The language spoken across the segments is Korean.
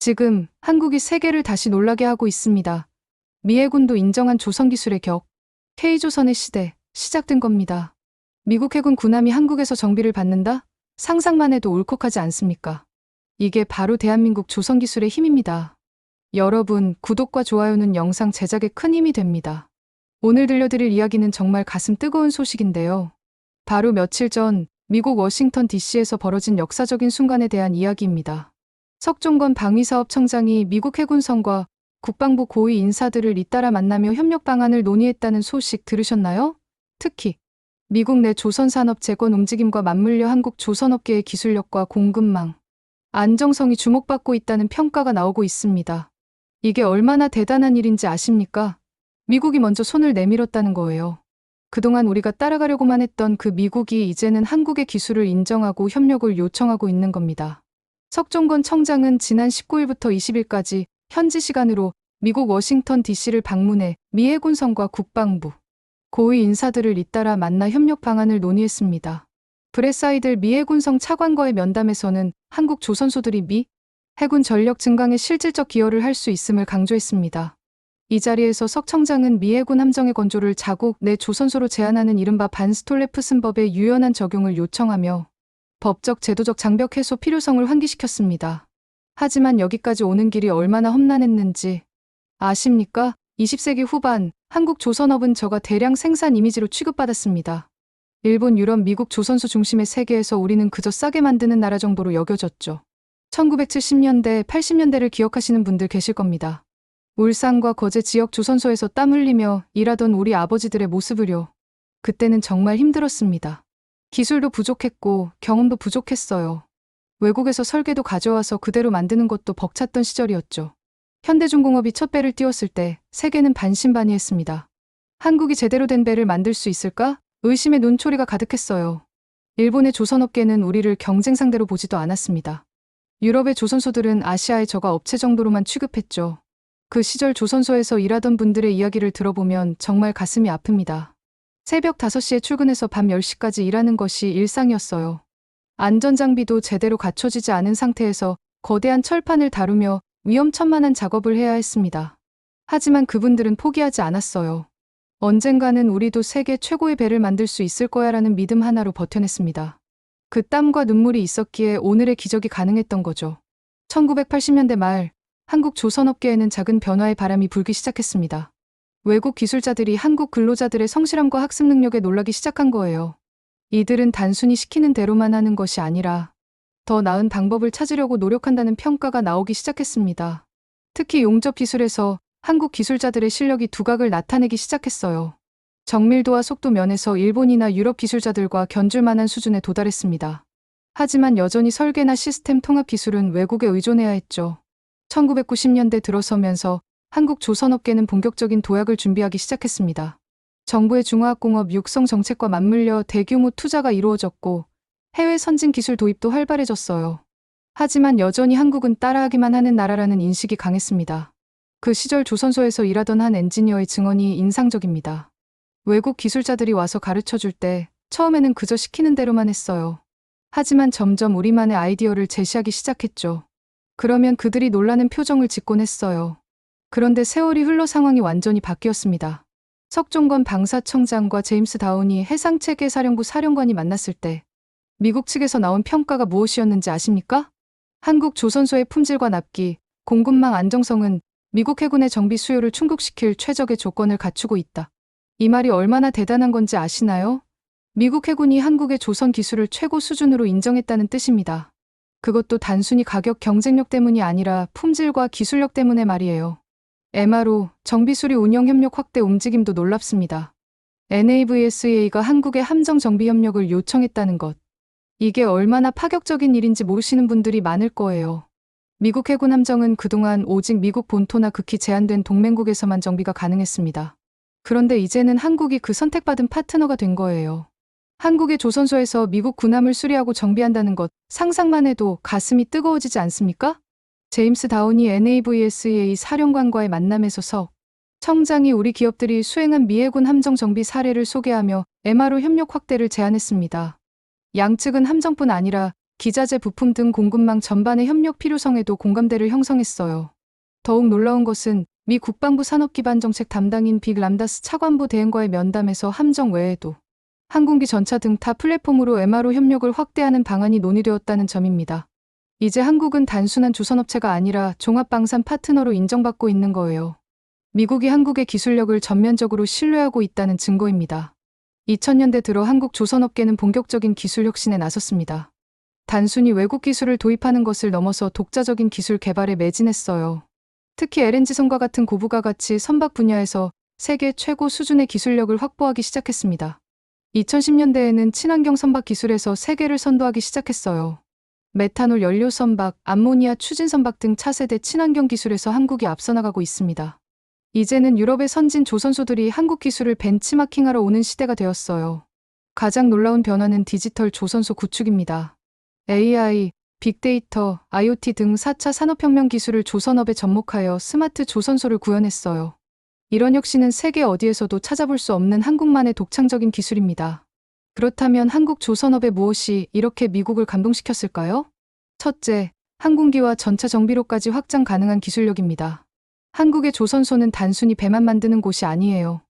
지금 한국이 세계를 다시 놀라게 하고 있습니다. 미 해군도 인정한 조선기술의 격, K조선의 시대, 시작된 겁니다. 미국 해군 군함이 한국에서 정비를 받는다? 상상만 해도 울컥하지 않습니까? 이게 바로 대한민국 조선기술의 힘입니다. 여러분, 구독과 좋아요는 영상 제작에 큰 힘이 됩니다. 오늘 들려드릴 이야기는 정말 가슴 뜨거운 소식인데요. 바로 며칠 전 미국 워싱턴 DC에서 벌어진 역사적인 순간에 대한 이야기입니다. 석종건 방위사업청장이 미국 해군성과 국방부 고위 인사들을 잇따라 만나며 협력 방안을 논의했다는 소식 들으셨나요? 특히 미국 내 조선산업 재건 움직임과 맞물려 한국 조선업계의 기술력과 공급망, 안정성이 주목받고 있다는 평가가 나오고 있습니다. 이게 얼마나 대단한 일인지 아십니까? 미국이 먼저 손을 내밀었다는 거예요. 그동안 우리가 따라가려고만 했던 그 미국이 이제는 한국의 기술을 인정하고 협력을 요청하고 있는 겁니다. 석종건 청장은 지난 19일부터 20일까지 현지 시간으로 미국 워싱턴 DC를 방문해 미 해군성과 국방부, 고위 인사들을 잇따라 만나 협력 방안을 논의했습니다. 브레사이들 미 해군성 차관과의 면담에서는 한국 조선소들이 미 해군 전력 증강에 실질적 기여를 할 수 있음을 강조했습니다. 이 자리에서 석 청장은 미 해군 함정의 건조를 자국 내 조선소로 제한하는 이른바 반스톨레프슨법의 유연한 적용을 요청하며 법적 제도적 장벽 해소 필요성을 환기시켰습니다. 하지만 여기까지 오는 길이 얼마나 험난했는지 아십니까? 20세기 후반 한국 조선업은 저가 대량 생산 이미지로 취급받았습니다. 일본, 유럽, 미국 조선소 중심의 세계에서 우리는 그저 싸게 만드는 나라 정도로 여겨졌죠. 1970년대, 80년대를 기억하시는 분들 계실 겁니다. 울산과 거제 지역 조선소에서 땀 흘리며 일하던 우리 아버지들의 모습을요. 그때는 정말 힘들었습니다. 기술도 부족했고 경험도 부족했어요. 외국에서 설계도 가져와서 그대로 만드는 것도 벅찼던 시절이었죠. 현대중공업이 첫 배를 띄웠을 때 세계는 반신반의했습니다. 한국이 제대로 된 배를 만들 수 있을까? 의심의 눈초리가 가득했어요. 일본의 조선업계는 우리를 경쟁 상대로 보지도 않았습니다. 유럽의 조선소들은 아시아의 저가 업체 정도로만 취급했죠. 그 시절 조선소에서 일하던 분들의 이야기를 들어보면 정말 가슴이 아픕니다. 새벽 5시에 출근해서 밤 10시까지 일하는 것이 일상이었어요. 안전장비도 제대로 갖춰지지 않은 상태에서 거대한 철판을 다루며 위험천만한 작업을 해야 했습니다. 하지만 그분들은 포기하지 않았어요. 언젠가는 우리도 세계 최고의 배를 만들 수 있을 거야라는 믿음 하나로 버텨냈습니다. 그 땀과 눈물이 있었기에 오늘의 기적이 가능했던 거죠. 1980년대 말 한국 조선업계에는 작은 변화의 바람이 불기 시작했습니다. 외국 기술자들이 한국 근로자들의 성실함과 학습 능력에 놀라기 시작한 거예요. 이들은 단순히 시키는 대로만 하는 것이 아니라 더 나은 방법을 찾으려고 노력한다는 평가가 나오기 시작했습니다. 특히 용접 기술에서 한국 기술자들의 실력이 두각을 나타내기 시작했어요. 정밀도와 속도 면에서 일본이나 유럽 기술자들과 견줄 만한 수준에 도달했습니다. 하지만 여전히 설계나 시스템 통합 기술은 외국에 의존해야 했죠. 1990년대 들어서면서 한국 조선업계는 본격적인 도약을 준비하기 시작했습니다. 정부의 중화학공업 육성 정책과 맞물려 대규모 투자가 이루어졌고 해외 선진 기술 도입도 활발해졌어요. 하지만 여전히 한국은 따라하기만 하는 나라라는 인식이 강했습니다. 그 시절 조선소에서 일하던 한 엔지니어의 증언이 인상적입니다. 외국 기술자들이 와서 가르쳐줄 때 처음에는 그저 시키는 대로만 했어요. 하지만 점점 우리만의 아이디어를 제시하기 시작했죠. 그러면 그들이 놀라는 표정을 짓곤 했어요. 그런데 세월이 흘러 상황이 완전히 바뀌었습니다. 석종건 방사청장과 제임스 다우니 해상체계사령부 사령관이 만났을 때 미국 측에서 나온 평가가 무엇이었는지 아십니까? 한국 조선소의 품질과 납기, 공급망 안정성은 미국 해군의 정비 수요를 충족시킬 최적의 조건을 갖추고 있다. 이 말이 얼마나 대단한 건지 아시나요? 미국 해군이 한국의 조선 기술을 최고 수준으로 인정했다는 뜻입니다. 그것도 단순히 가격 경쟁력 때문이 아니라 품질과 기술력 때문에 말이에요. MRO, 정비수리 운영 협력 확대 움직임도 놀랍습니다. NAVSEA가 한국의 함정 정비 협력을 요청했다는 것. 이게 얼마나 파격적인 일인지 모르시는 분들이 많을 거예요. 미국 해군 함정은 그동안 오직 미국 본토나 극히 제한된 동맹국에서만 정비가 가능했습니다. 그런데 이제는 한국이 그 선택받은 파트너가 된 거예요. 한국의 조선소에서 미국 군함을 수리하고 정비한다는 것, 상상만 해도 가슴이 뜨거워지지 않습니까? 제임스 다우니 NAVSEA 사령관과의 만남에서 석 청장이 우리 기업들이 수행한 미 해군 함정 정비 사례를 소개하며 MRO 협력 확대를 제안했습니다. 양측은 함정뿐 아니라 기자재 부품 등 공급망 전반의 협력 필요성에도 공감대를 형성했어요. 더욱 놀라운 것은 미 국방부 산업기반정책 담당인 빅 람다스 차관보 대행과의 면담에서 함정 외에도 항공기 전차 등 타 플랫폼으로 MRO 협력을 확대하는 방안이 논의되었다는 점입니다. 이제 한국은 단순한 조선업체가 아니라 종합방산 파트너로 인정받고 있는 거예요. 미국이 한국의 기술력을 전면적으로 신뢰하고 있다는 증거입니다. 2000년대 들어 한국 조선업계는 본격적인 기술 혁신에 나섰습니다. 단순히 외국 기술을 도입하는 것을 넘어서 독자적인 기술 개발에 매진했어요. 특히 LNG선과 같은 고부가 가치 선박 분야에서 세계 최고 수준의 기술력을 확보하기 시작했습니다. 2010년대에는 친환경 선박 기술에서 세계를 선도하기 시작했어요. 메탄올 연료 선박, 암모니아 추진 선박 등 차세대 친환경 기술에서 한국이 앞서 나가고 있습니다. 이제는 유럽의 선진 조선소들이 한국 기술을 벤치마킹하러 오는 시대가 되었어요. 가장 놀라운 변화는 디지털 조선소 구축입니다. AI, 빅데이터, IoT 등 4차 산업혁명 기술을 조선업에 접목하여 스마트 조선소를 구현했어요. 이런 혁신은 세계 어디에서도 찾아볼 수 없는 한국만의 독창적인 기술입니다. 그렇다면 한국 조선업의 무엇이 이렇게 미국을 감동시켰을까요? 첫째, 항공기와 전차 정비로까지 확장 가능한 기술력입니다. 한국의 조선소는 단순히 배만 만드는 곳이 아니에요.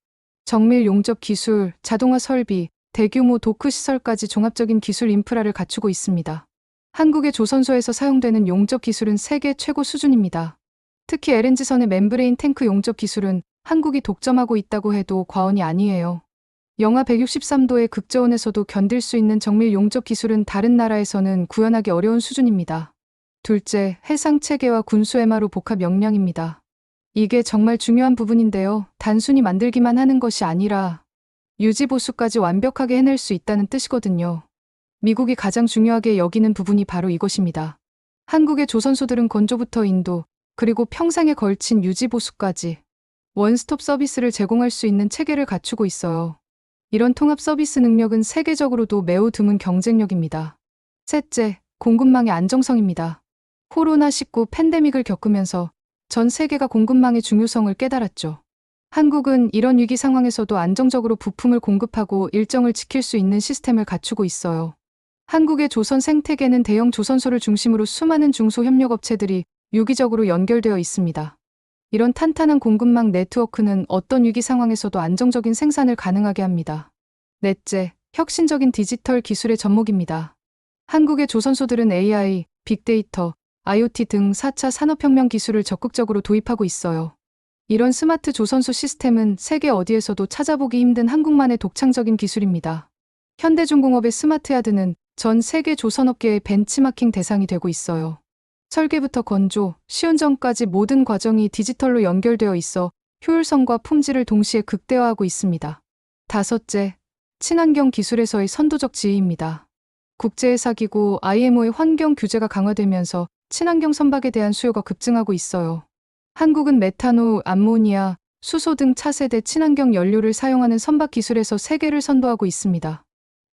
정밀 용접 기술, 자동화 설비, 대규모 도크 시설까지 종합적인 기술 인프라를 갖추고 있습니다. 한국의 조선소에서 사용되는 용접 기술은 세계 최고 수준입니다. 특히 LNG선의 멤브레인 탱크 용접 기술은 한국이 독점하고 있다고 해도 과언이 아니에요. 영하 163도의 극저온에서도 견딜 수 있는 정밀 용접 기술은 다른 나라에서는 구현하기 어려운 수준입니다. 둘째, 해상 체계와 군수 MRO 복합 역량입니다. 이게 정말 중요한 부분인데요. 단순히 만들기만 하는 것이 아니라 유지 보수까지 완벽하게 해낼 수 있다는 뜻이거든요. 미국이 가장 중요하게 여기는 부분이 바로 이것입니다. 한국의 조선소들은 건조부터 인도, 그리고 평생에 걸친 유지 보수까지 원스톱 서비스를 제공할 수 있는 체계를 갖추고 있어요. 이런 통합 서비스 능력은 세계적으로도 매우 드문 경쟁력입니다. 셋째, 공급망의 안정성입니다. 코로나19 팬데믹을 겪으면서 전 세계가 공급망의 중요성을 깨달았죠. 한국은 이런 위기 상황에서도 안정적으로 부품을 공급하고 일정을 지킬 수 있는 시스템을 갖추고 있어요. 한국의 조선 생태계는 대형 조선소를 중심으로 수많은 중소협력업체들이 유기적으로 연결되어 있습니다. 이런 탄탄한 공급망 네트워크는 어떤 위기 상황에서도 안정적인 생산을 가능하게 합니다. 넷째, 혁신적인 디지털 기술의 접목입니다. 한국의 조선소들은 AI, 빅데이터, IoT 등 4차 산업혁명 기술을 적극적으로 도입하고 있어요. 이런 스마트 조선소 시스템은 세계 어디에서도 찾아보기 힘든 한국만의 독창적인 기술입니다. 현대중공업의 스마트야드는 전 세계 조선업계의 벤치마킹 대상이 되고 있어요. 설계부터 건조, 시운전까지 모든 과정이 디지털로 연결되어 있어 효율성과 품질을 동시에 극대화하고 있습니다. 다섯째, 친환경 기술에서의 선도적 지위입니다. 국제회사기구 IMO의 환경 규제가 강화되면서 친환경 선박에 대한 수요가 급증하고 있어요. 한국은 메탄올, 암모니아, 수소 등 차세대 친환경 연료를 사용하는 선박 기술에서 세계를 선도하고 있습니다.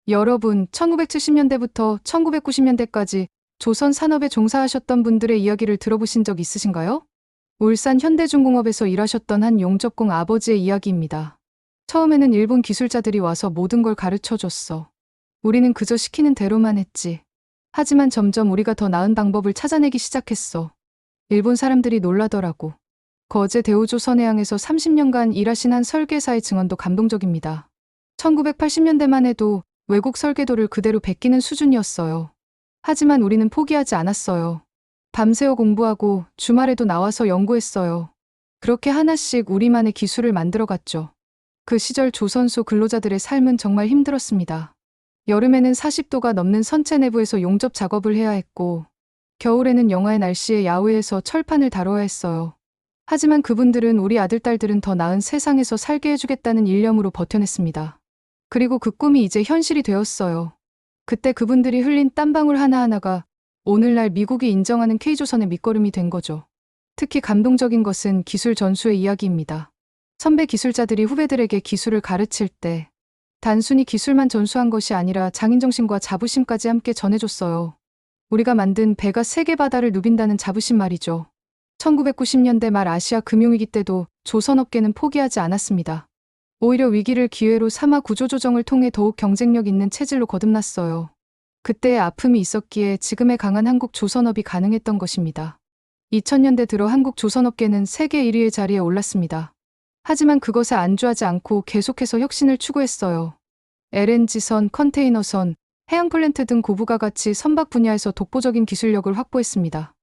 여러분, 1970년대부터 1990년대까지 조선 산업에 종사하셨던 분들의 이야기를 들어보신 적 있으신가요? 울산 현대중공업에서 일하셨던 한 용접공 아버지의 이야기입니다. 처음에는 일본 기술자들이 와서 모든 걸 가르쳐줬어. 우리는 그저 시키는 대로만 했지. 하지만 점점 우리가 더 나은 방법을 찾아내기 시작했어. 일본 사람들이 놀라더라고. 거제 대우조선해양에서 30년간 일하신 한 설계사의 증언도 감동적입니다. 1980년대만 해도 외국 설계도를 그대로 베끼는 수준이었어요. 하지만 우리는 포기하지 않았어요. 밤새워 공부하고 주말에도 나와서 연구했어요. 그렇게 하나씩 우리만의 기술을 만들어갔죠. 그 시절 조선소 근로자들의 삶은 정말 힘들었습니다. 여름에는 40도가 넘는 선체 내부에서 용접 작업을 해야 했고, 겨울에는 영하의 날씨에 야외에서 철판을 다뤄야 했어요. 하지만 그분들은 우리 아들딸들은 더 나은 세상에서 살게 해주겠다는 일념으로 버텨냈습니다. 그리고 그 꿈이 이제 현실이 되었어요. 그때 그분들이 흘린 땀방울 하나하나가 오늘날 미국이 인정하는 K조선의 밑거름이 된 거죠. 특히 감동적인 것은 기술 전수의 이야기입니다. 선배 기술자들이 후배들에게 기술을 가르칠 때 단순히 기술만 전수한 것이 아니라 장인정신과 자부심까지 함께 전해줬어요. 우리가 만든 배가 세계 바다를 누빈다는 자부심 말이죠. 1990년대 말 아시아 금융위기 때도 조선업계는 포기하지 않았습니다. 오히려 위기를 기회로 삼아 구조조정을 통해 더욱 경쟁력 있는 체질로 거듭났어요. 그때의 아픔이 있었기에 지금의 강한 한국 조선업이 가능했던 것입니다. 2000년대 들어 한국 조선업계는 세계 1위의 자리에 올랐습니다. 하지만 그것에 안주하지 않고 계속해서 혁신을 추구했어요. LNG선, 컨테이너선, 해양 플랜트 등 고부가 가치 선박 분야에서 독보적인 기술력을 확보했습니다.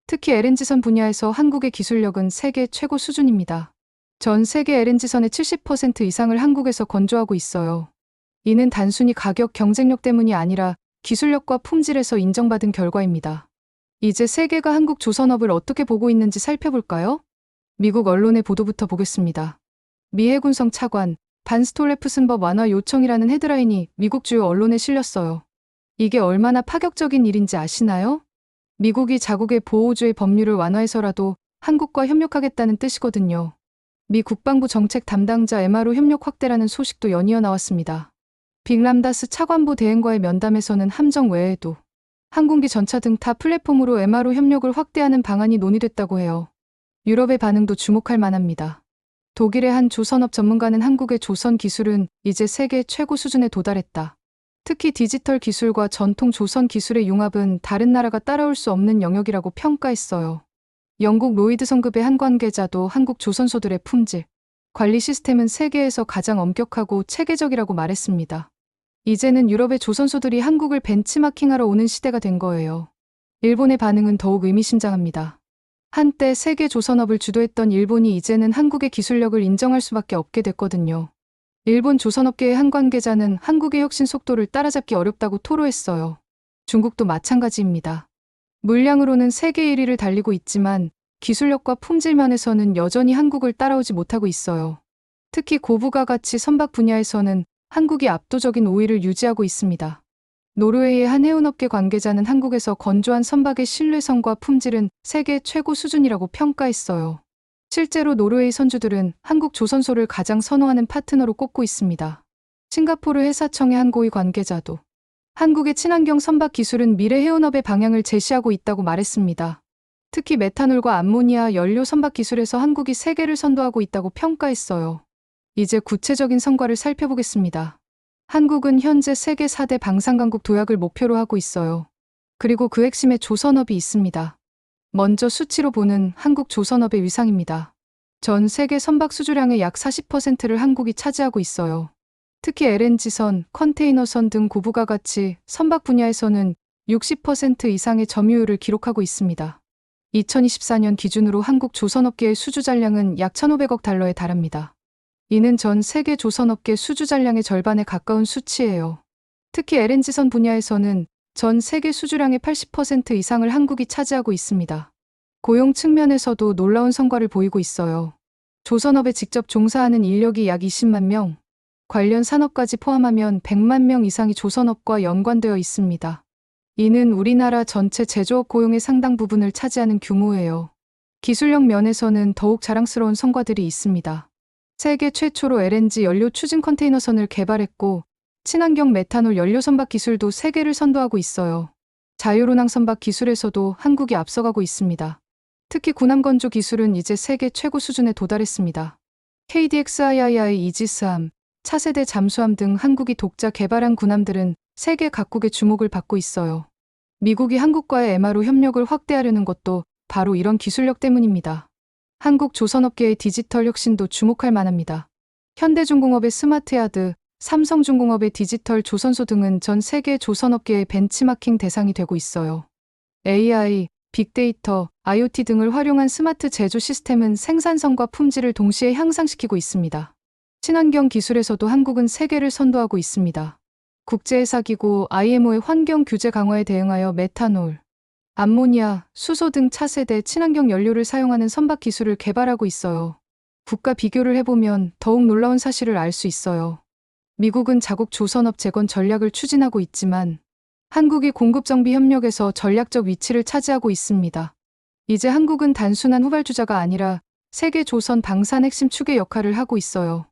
특히 LNG선 분야에서 한국의 기술력은 세계 최고 수준입니다. 전 세계 LNG선의 70% 이상을 한국에서 건조하고 있어요. 이는 단순히 가격 경쟁력 때문이 아니라 기술력과 품질에서 인정받은 결과입니다. 이제 세계가 한국 조선업을 어떻게 보고 있는지 살펴볼까요? 미국 언론의 보도부터 보겠습니다. 미 해군성 차관, 반스톨레프슨법 완화 요청이라는 헤드라인이 미국 주요 언론에 실렸어요. 이게 얼마나 파격적인 일인지 아시나요? 미국이 자국의 보호주의 법률을 완화해서라도 한국과 협력하겠다는 뜻이거든요. 미 국방부 정책 담당자 MRO 협력 확대라는 소식도 연이어 나왔습니다. 빅람다스 차관보 대행과의 면담에서는 함정 외에도 항공기 전차 등 타 플랫폼으로 MRO 협력을 확대하는 방안이 논의됐다고 해요. 유럽의 반응도 주목할 만합니다. 독일의 한 조선업 전문가는 한국의 조선 기술은 이제 세계 최고 수준에 도달했다. 특히 디지털 기술과 전통 조선 기술의 융합은 다른 나라가 따라올 수 없는 영역이라고 평가했어요. 영국 로이드 성급의 한 관계자도 한국 조선소들의 품질, 관리 시스템은 세계에서 가장 엄격하고 체계적이라고 말했습니다. 이제는 유럽의 조선소들이 한국을 벤치마킹하러 오는 시대가 된 거예요. 일본의 반응은 더욱 의미심장합니다. 한때 세계 조선업을 주도했던 일본이 이제는 한국의 기술력을 인정할 수밖에 없게 됐거든요. 일본 조선업계의 한 관계자는 한국의 혁신 속도를 따라잡기 어렵다고 토로했어요. 중국도 마찬가지입니다. 물량으로는 세계 1위를 달리고 있지만 기술력과 품질 면에서는 여전히 한국을 따라오지 못하고 있어요. 특히 고부가 가치 선박 분야에서는 한국이 압도적인 우위를 유지하고 있습니다. 노르웨이의 한 해운업계 관계자는 한국에서 건조한 선박의 신뢰성과 품질은 세계 최고 수준이라고 평가했어요. 실제로 노르웨이 선주들은 한국 조선소를 가장 선호하는 파트너로 꼽고 있습니다. 싱가포르 회사청의 한 고위 관계자도 한국의 친환경 선박 기술은 미래 해운업의 방향을 제시하고 있다고 말했습니다. 특히 메탄올과 암모니아 연료 선박 기술에서 한국이 세계를 선도하고 있다고 평가했어요. 이제 구체적인 성과를 살펴보겠습니다. 한국은 현재 세계 4대 방산강국 도약을 목표로 하고 있어요. 그리고 그 핵심에 조선업이 있습니다. 먼저 수치로 보는 한국 조선업의 위상입니다. 전 세계 선박 수주량의 약 40%를 한국이 차지하고 있어요. 특히 LNG선, 컨테이너선 등 고부가 가치 선박 분야에서는 60% 이상의 점유율을 기록하고 있습니다. 2024년 기준으로 한국 조선업계의 수주 잔량은 약 1,500억 달러에 달합니다. 이는 전 세계 조선업계 수주 잔량의 절반에 가까운 수치예요. 특히 LNG선 분야에서는 전 세계 수주량의 80% 이상을 한국이 차지하고 있습니다. 고용 측면에서도 놀라운 성과를 보이고 있어요. 조선업에 직접 종사하는 인력이 약 20만 명, 관련 산업까지 포함하면 100만 명 이상이 조선업과 연관되어 있습니다. 이는 우리나라 전체 제조업 고용의 상당 부분을 차지하는 규모예요. 기술력 면에서는 더욱 자랑스러운 성과들이 있습니다. 세계 최초로 LNG 연료 추진 컨테이너선을 개발했고 친환경 메탄올 연료 선박 기술도 세계를 선도하고 있어요. 자유로낭 선박 기술에서도 한국이 앞서가고 있습니다. 특히 군함 건조 기술은 이제 세계 최고 수준에 도달했습니다. KDX-II 이지스함, 차세대 잠수함 등 한국이 독자 개발한 군함들은 세계 각국의 주목을 받고 있어요. 미국이 한국과의 MRO 협력을 확대하려는 것도 바로 이런 기술력 때문입니다. 한국 조선업계의 디지털 혁신도 주목할 만합니다. 현대중공업의 스마트야드, 삼성중공업의 디지털 조선소 등은 전 세계 조선업계의 벤치마킹 대상이 되고 있어요. AI, 빅데이터, IoT 등을 활용한 스마트 제조 시스템은 생산성과 품질을 동시에 향상시키고 있습니다. 친환경 기술에서도 한국은 세계를 선도하고 있습니다. 국제회사기구 IMO의 환경 규제 강화에 대응하여 메탄올, 암모니아, 수소 등 차세대 친환경 연료를 사용하는 선박 기술을 개발하고 있어요. 국가 비교를 해보면 더욱 놀라운 사실을 알 수 있어요. 미국은 자국 조선업 재건 전략을 추진하고 있지만 한국이 공급 정비 협력에서 전략적 위치를 차지하고 있습니다. 이제 한국은 단순한 후발주자가 아니라 세계 조선 방산 핵심 축의 역할을 하고 있어요.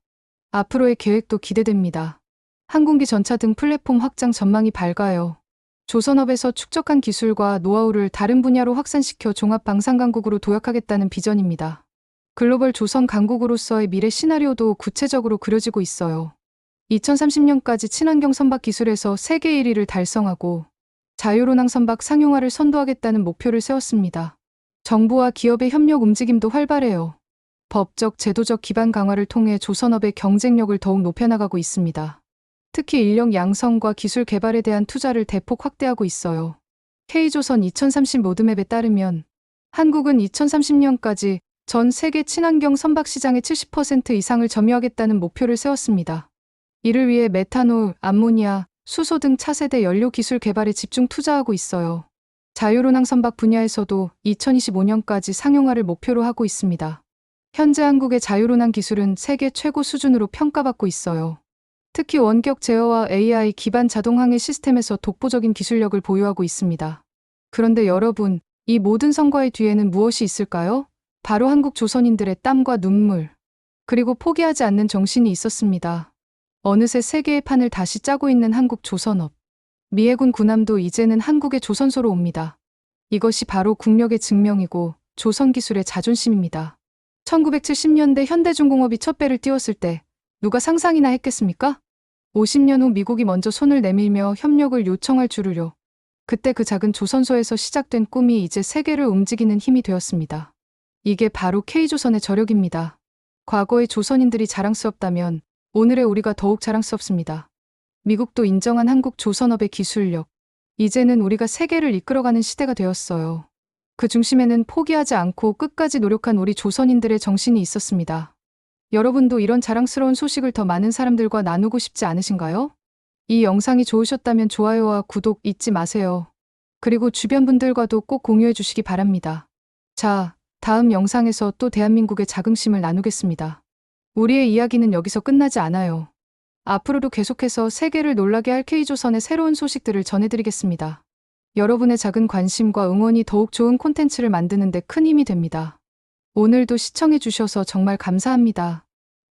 앞으로의 계획도 기대됩니다. 항공기 전차 등 플랫폼 확장 전망이 밝아요. 조선업에서 축적한 기술과 노하우를 다른 분야로 확산시켜 종합 방산강국으로 도약하겠다는 비전입니다. 글로벌 조선 강국으로서의 미래 시나리오도 구체적으로 그려지고 있어요. 2030년까지 친환경 선박 기술에서 세계 1위를 달성하고 자유로낭 선박 상용화를 선도하겠다는 목표를 세웠습니다. 정부와 기업의 협력 움직임도 활발해요. 법적, 제도적 기반 강화를 통해 조선업의 경쟁력을 더욱 높여나가고 있습니다. 특히 인력 양성과 기술 개발에 대한 투자를 대폭 확대하고 있어요. K조선 2030 로드맵에 따르면 한국은 2030년까지 전 세계 친환경 선박 시장의 70% 이상을 점유하겠다는 목표를 세웠습니다. 이를 위해 메탄올, 암모니아, 수소 등 차세대 연료 기술 개발에 집중 투자하고 있어요. 자유로낭 선박 분야에서도 2025년까지 상용화를 목표로 하고 있습니다. 현재 한국의 자유로낭 기술은 세계 최고 수준으로 평가받고 있어요. 특히 원격 제어와 AI 기반 자동 항해 시스템에서 독보적인 기술력을 보유하고 있습니다. 그런데 여러분, 이 모든 성과의 뒤에는 무엇이 있을까요? 바로 한국 조선인들의 땀과 눈물, 그리고 포기하지 않는 정신이 있었습니다. 어느새 세계의 판을 다시 짜고 있는 한국 조선업. 미해군 군함도 이제는 한국의 조선소로 옵니다. 이것이 바로 국력의 증명이고 조선 기술의 자존심입니다. 1970년대 현대중공업이 첫 배를 띄웠을 때 누가 상상이나 했겠습니까? 50년 후 미국이 먼저 손을 내밀며 협력을 요청할 줄을요. 그때 그 작은 조선소에서 시작된 꿈이 이제 세계를 움직이는 힘이 되었습니다. 이게 바로 K조선의 저력입니다. 과거의 조선인들이 자랑스럽다면 오늘의 우리가 더욱 자랑스럽습니다. 미국도 인정한 한국 조선업의 기술력. 이제는 우리가 세계를 이끌어가는 시대가 되었어요. 그 중심에는 포기하지 않고 끝까지 노력한 우리 조선인들의 정신이 있었습니다. 여러분도 이런 자랑스러운 소식을 더 많은 사람들과 나누고 싶지 않으신가요? 이 영상이 좋으셨다면 좋아요와 구독 잊지 마세요. 그리고 주변 분들과도 꼭 공유해 주시기 바랍니다. 자, 다음 영상에서 또 대한민국의 자긍심을 나누겠습니다. 우리의 이야기는 여기서 끝나지 않아요. 앞으로도 계속해서 세계를 놀라게 할 K조선의 새로운 소식들을 전해드리겠습니다. 여러분의 작은 관심과 응원이 더욱 좋은 콘텐츠를 만드는 데 큰 힘이 됩니다. 오늘도 시청해 주셔서 정말 감사합니다.